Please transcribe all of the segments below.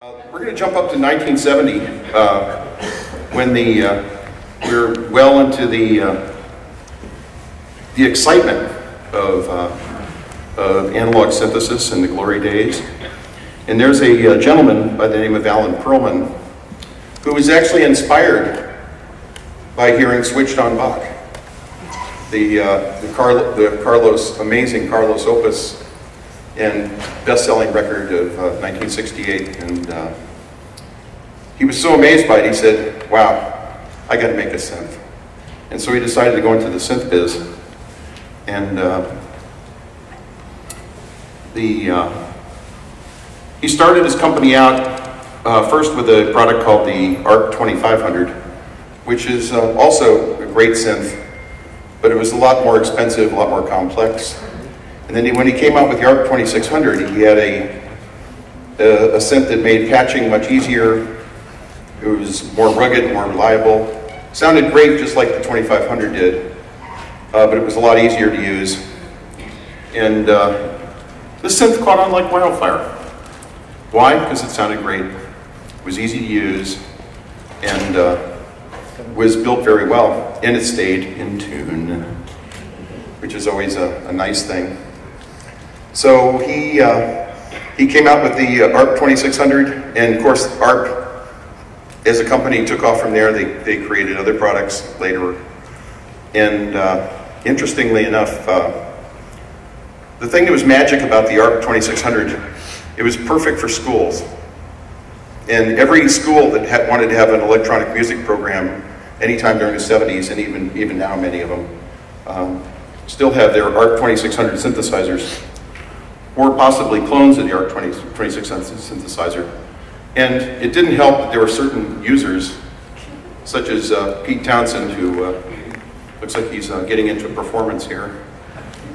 We're going to jump up to 1970 when we're well into the excitement of analog synthesis in the glory days. And there's a gentleman by the name of R Pearlman who was actually inspired by hearing Switched on Bach, the amazing Carlos Opus and best-selling record of 1968. And he was so amazed by it, he said, wow, I got to make a synth. And so he decided to go into the synth biz. And he started his company out first with a product called the ARP 2500, which is also a great synth, but it was a lot more expensive, a lot more complex. And then when he came out with the ARP 2600, he had a synth that made patching much easier. It was more rugged, more reliable. Sounded great, just like the 2500 did, but it was a lot easier to use. And this synth caught on like wildfire. Why? Because it sounded great, it was easy to use, and was built very well, and it stayed in tune, which is always a nice thing. So he came out with the ARP 2600, and of course ARP as a company took off from there. They created other products later, and interestingly enough, the thing that was magic about the ARP 2600, it was perfect for schools. And every school that wanted to have an electronic music program anytime during the 70s, and even now many of them, still have their ARP 2600 synthesizers, or possibly clones of the ARP 2600 synthesizer. And it didn't help that there were certain users, such as Pete Townsend, who looks like he's getting into performance here,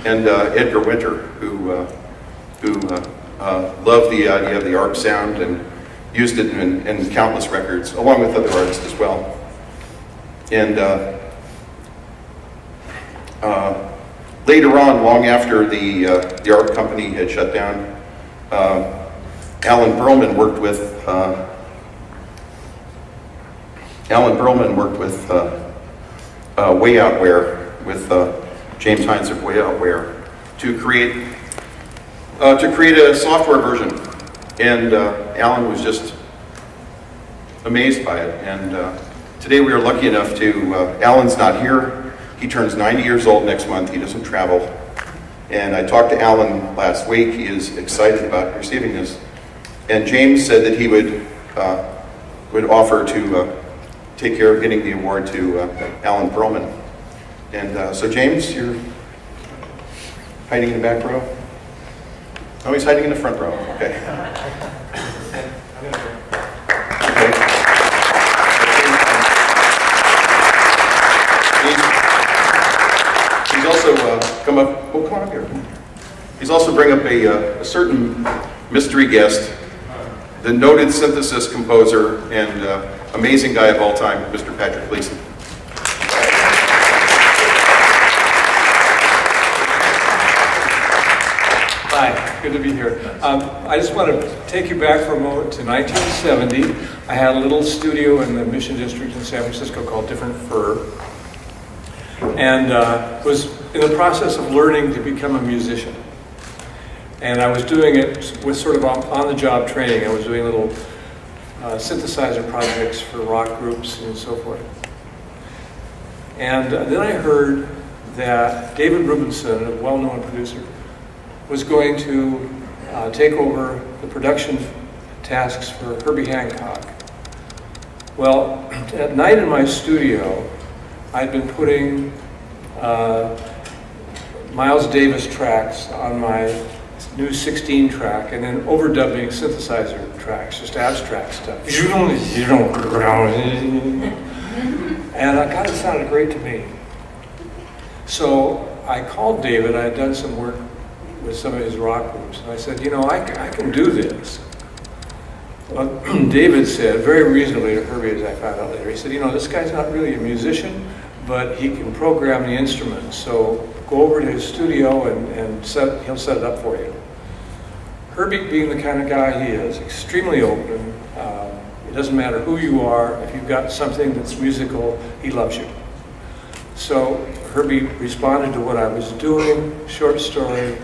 and Edgar Winter, who loved the idea of the ARP sound and used it in countless records, along with other artists as well. And later on, long after the ARP company had shut down, R Pearlman worked with WayOutWare, with James Heintz of WayOutWare, to create a software version. And Alan was just amazed by it. And today we are lucky enough to, Alan's not here. He turns 90 years old next month. He doesn't travel. And I talked to Alan last week. He is excited about receiving this. And James said that he would offer to take care of getting the award to R Pearlman. And so James, you're hiding in the back row? Oh, he's hiding in the front row. Okay. Okay. He's also come up. Oh, come on up here. He's also bring up a certain mystery guest, the noted synthesis composer and amazing guy of all time, Mr. Patrick Gleeson. Hi, good to be here. I just want to take you back for a moment to 1970. I had a little studio in the Mission District in San Francisco called Different Fur, and was in the process of learning to become a musician. And I was doing it with sort of on-the-job training. I was doing little synthesizer projects for rock groups and so forth. And then I heard that David Rubinson, a well-known producer, was going to take over the production tasks for Herbie Hancock. Well, at night in my studio, I'd been putting Miles Davis tracks on my new 16 track and then overdubbing synthesizer tracks, just abstract stuff. And God, it sounded great to me. So I called David. I had done some work with some of his rock groups, and I said, you know, I can do this. Well, David said, very reasonably to Herbie, as I found out later, he said, you know, this guy's not really a musician, but he can program the instruments, so go over to his studio and he'll set it up for you. Herbie, being the kind of guy he is, extremely open. It doesn't matter who you are. If you've got something that's musical, he loves you. So Herbie responded to what I was doing, short story.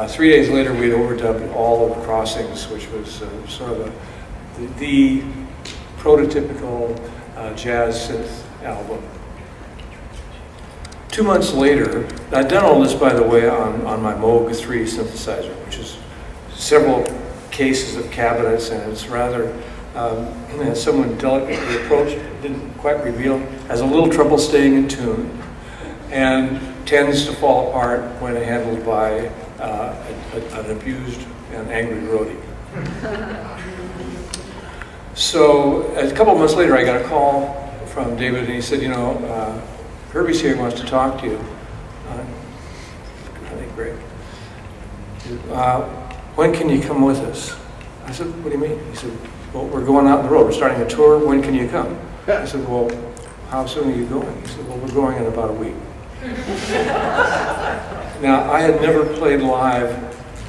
3 days later, we'd overdubbed all of Crossings, which was sort of the prototypical jazz synth album. 2 months later, I'd done all this, by the way, on my Moog 3 synthesizer, which is several cases of cabinets, and it's rather, as someone delicately approached, didn't quite reveal, has a little trouble staying in tune, and tends to fall apart when handled by an abused and angry roadie. So a couple of months later, I got a call from David, and he said, you know, Herbie's here, wants to talk to you. I think, great. When can you come with us? I said, what do you mean? He said, well, we're going out on the road. We're starting a tour. When can you come? I said, well, how soon are you going? He said, well, we're going in about a week. Now, I had never played live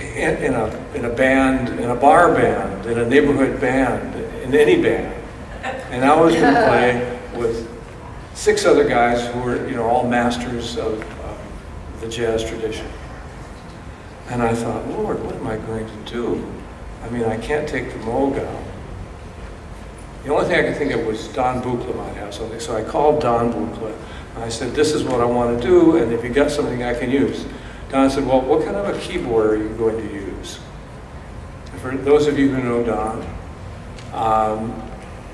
in a band, in a bar band, in a neighborhood band, in any band. And I was going to play with 6 other guys who were, you know, all masters of the jazz tradition. And I thought, Lord, what am I going to do? I mean, I can't take the Moog out. The only thing I could think of was Don Buchla might have something. So I called Don Buchla, and I said, this is what I want to do, and if you got something I can use. Don said, well, what kind of a keyboard are you going to use? And for those of you who know Don,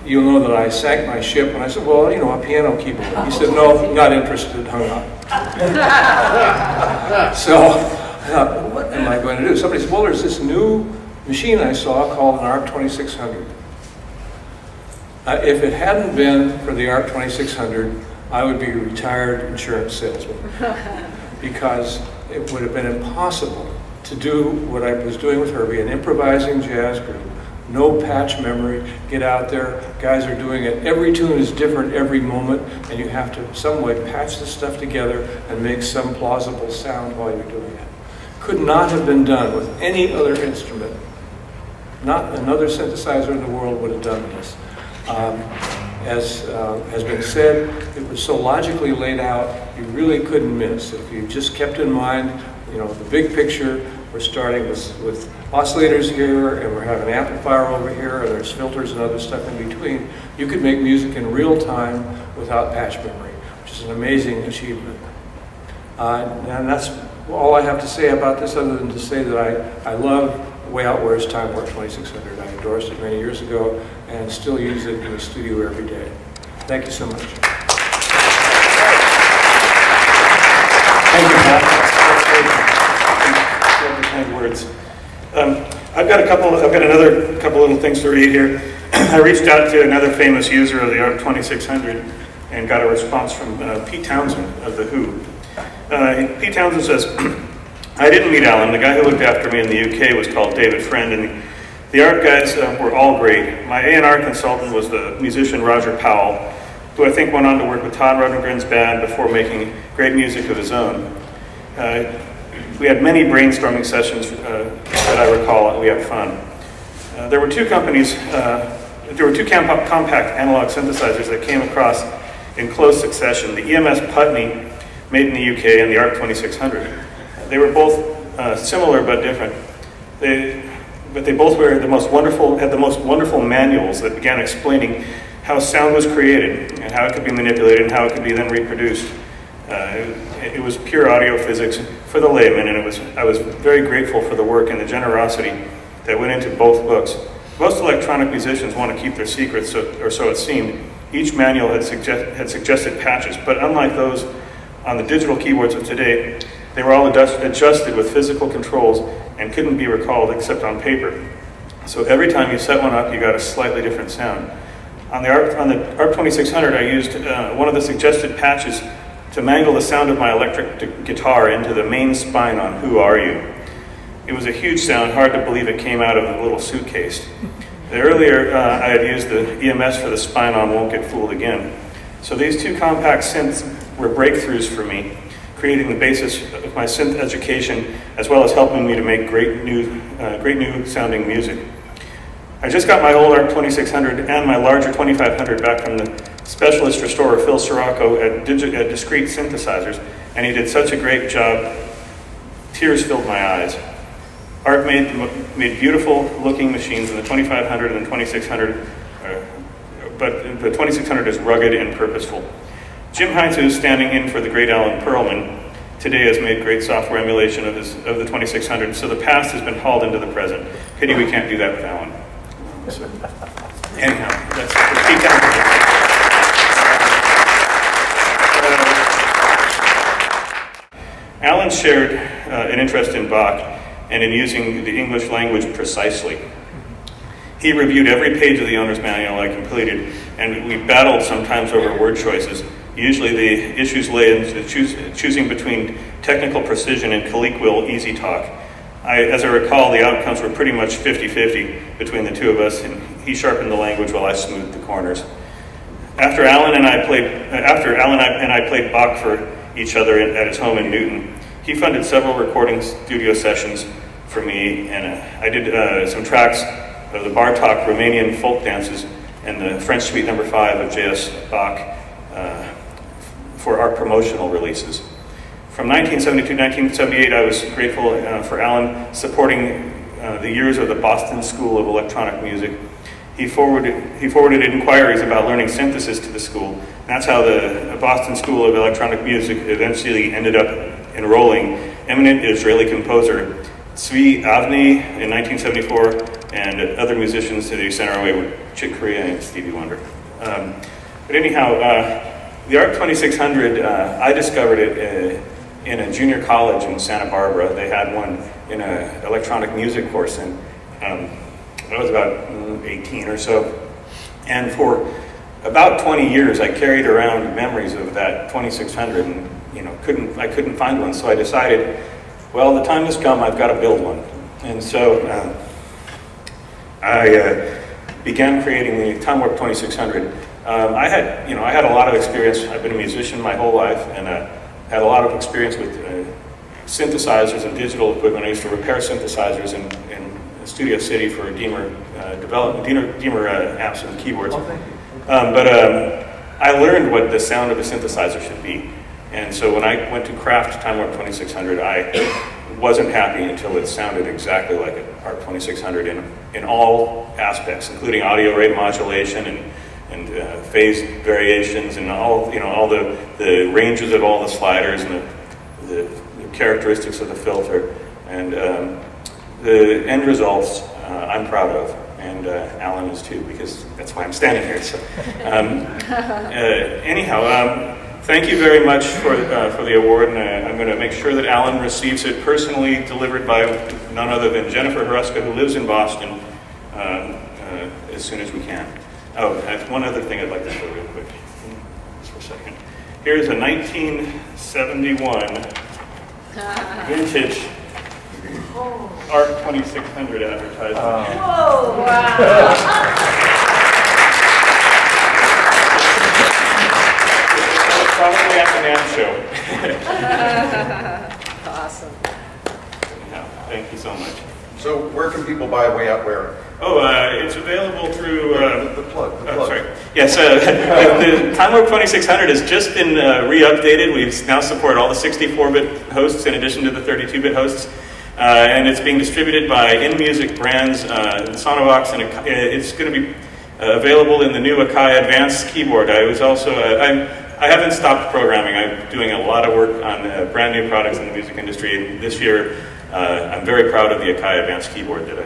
you'll know that I sank my ship, and I said, well, you know, a piano keyboard. He said, no, not interested, hung up. So I thought, what am I going to do? Somebody said, well, there's this new machine I saw called an ARP 2600. If it hadn't been for the ARP 2600, I would be a retired insurance salesman, because it would have been impossible to do what I was doing with Herbie, an improvising jazz group, no patch memory, get out there, guys are doing it. Every tune is different every moment, and you have to, some way, patch this stuff together and make some plausible sound while you're doing it. Could not have been done with any other instrument. Not another synthesizer in the world would have done this. As has been said, it was so logically laid out, you really couldn't miss. If you just kept in mind, you know, the big picture, we're starting with oscillators here, and we're having an amplifier over here, and there's filters and other stuff in between. You could make music in real time without patch memory, which is an amazing achievement. And that's all I have to say about this, other than to say that I love WayOutWare's Time Warp 2600. I endorsed it many years ago and still use it in the studio every day. Thank you so much. Thank you, Pat. Kind words. I've got another couple little things to read here. I reached out to another famous user of the ARP 2600 and got a response from Pete Townsend of The Who. Pete Townsend says, I didn't meet Alan. The guy who looked after me in the UK was called David Friend, and the ARP guys were all great. My A&R consultant was the musician Roger Powell, who I think went on to work with Todd Rundgren's band before making great music of his own. We had many brainstorming sessions that I recall, and we had fun. There were two compact analog synthesizers that came across in close succession, the EMS Putney, made in the UK, and the ARP 2600. They were both similar but different. But they both were had the most wonderful manuals that began explaining how sound was created and how it could be manipulated and how it could be then reproduced. It was pure audio physics for the layman, and I was very grateful for the work and the generosity that went into both books. Most electronic musicians want to keep their secrets, or so it seemed. Each manual had suggested patches, but unlike those on the digital keyboards of today, they were all adjusted with physical controls and couldn't be recalled except on paper. So every time you set one up, you got a slightly different sound. On the ARP 2600, I used one of the suggested patches to mangle the sound of my electric guitar into the main spine on Who Are You? It was a huge sound, hard to believe it came out of a little suitcase. Earlier, I had used the EMS for the spine on Won't Get Fooled Again. So these two compact synths were breakthroughs for me. creating the basis of my synth education, as well as helping me to make great new sounding music. I just got my old ARP 2600 and my larger 2500 back from the specialist restorer Phil Sirocco at Discrete Synthesizers, and he did such a great job, tears filled my eyes. ARP made beautiful looking machines in the 2500 and the 2600, but the 2600 is rugged and purposeful. Jim Heintz, who's standing in for the great R Pearlman, today has made great software emulation of the 2600, so the past has been hauled into the present. Pity we can't do that with Alan. So, anyhow, that's keep down. Alan shared an interest in Bach and in using the English language precisely. He reviewed every page of the owner's manual I completed, and we battled sometimes over word choices. Usually the issues lay in choosing between technical precision and colloquial easy talk. As I recall, the outcomes were pretty much 50-50 between the two of us, and he sharpened the language while I smoothed the corners. After Alan and I played Bach for each other at his home in Newton, he funded several recording studio sessions for me, and I did some tracks of the Bartok Romanian folk dances and the French Suite No. 5 of J.S. Bach for our promotional releases. From 1972 to 1978, I was grateful for Alan supporting the years of the Boston School of Electronic Music. He forwarded inquiries about learning synthesis to the school. And that's how the Boston School of Electronic Music eventually ended up enrolling eminent Israeli composer Tzvi Avni in 1974 and other musicians who sent our way with Chick Corea and Stevie Wonder. But anyhow, the ARP 2600, I discovered it in a junior college in Santa Barbara. They had one in an electronic music course, and I was about 18 or so. And for about 20 years, I carried around memories of that 2600, and I couldn't find one. So I decided, well, the time has come. I've got to build one. And so I began creating the Time Warp 2600. I had a lot of experience. I've been a musician my whole life, and had a lot of experience with synthesizers and digital equipment. I used to repair synthesizers in Studio City for Deemer amps and keyboards. I learned what the sound of a synthesizer should be. And so when I went to craft Time Warp 2600, I wasn't happy until it sounded exactly like an ARP 2600 in all aspects, including audio rate modulation and phase variations and all the ranges of all the sliders and the characteristics of the filter. And the end results I'm proud of, and Alan is too, because that's why I'm standing here. So, anyhow, thank you very much for the award, and I'm going to make sure that Alan receives it personally delivered by none other than Jennifer Haruska, who lives in Boston, as soon as we can. Oh, I have one other thing I'd like to show real quick, just for a second. Here's a 1971 vintage ARP 2600 advertisement. Whoa, wow. Probably at the NAMM show. Awesome. Yeah, thank you so much. So where can people buy WayOutWare? Oh, it's available through... the plug. Oh, sorry. Yes, the Time Warp 2600 has just been re-updated. We now support all the 64-bit hosts in addition to the 32-bit hosts. And it's being distributed by InMusic brands, Sonovox, and it's going to be available in the new Akai Advanced keyboard. I haven't stopped programming. I'm doing a lot of work on brand new products in the music industry. And this year, I'm very proud of the Akai Advanced keyboard that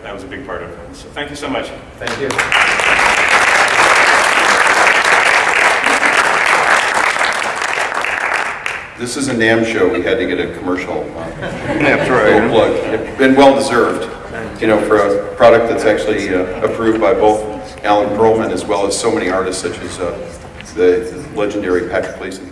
I was a big part of. So thank you so much. Thank you. This is a NAMM show. We had to get a commercial That's right. plug. It's been well deserved, for a product that's actually approved by both Alan Pearlman as well as so many artists such as the legendary Patrick Gleeson.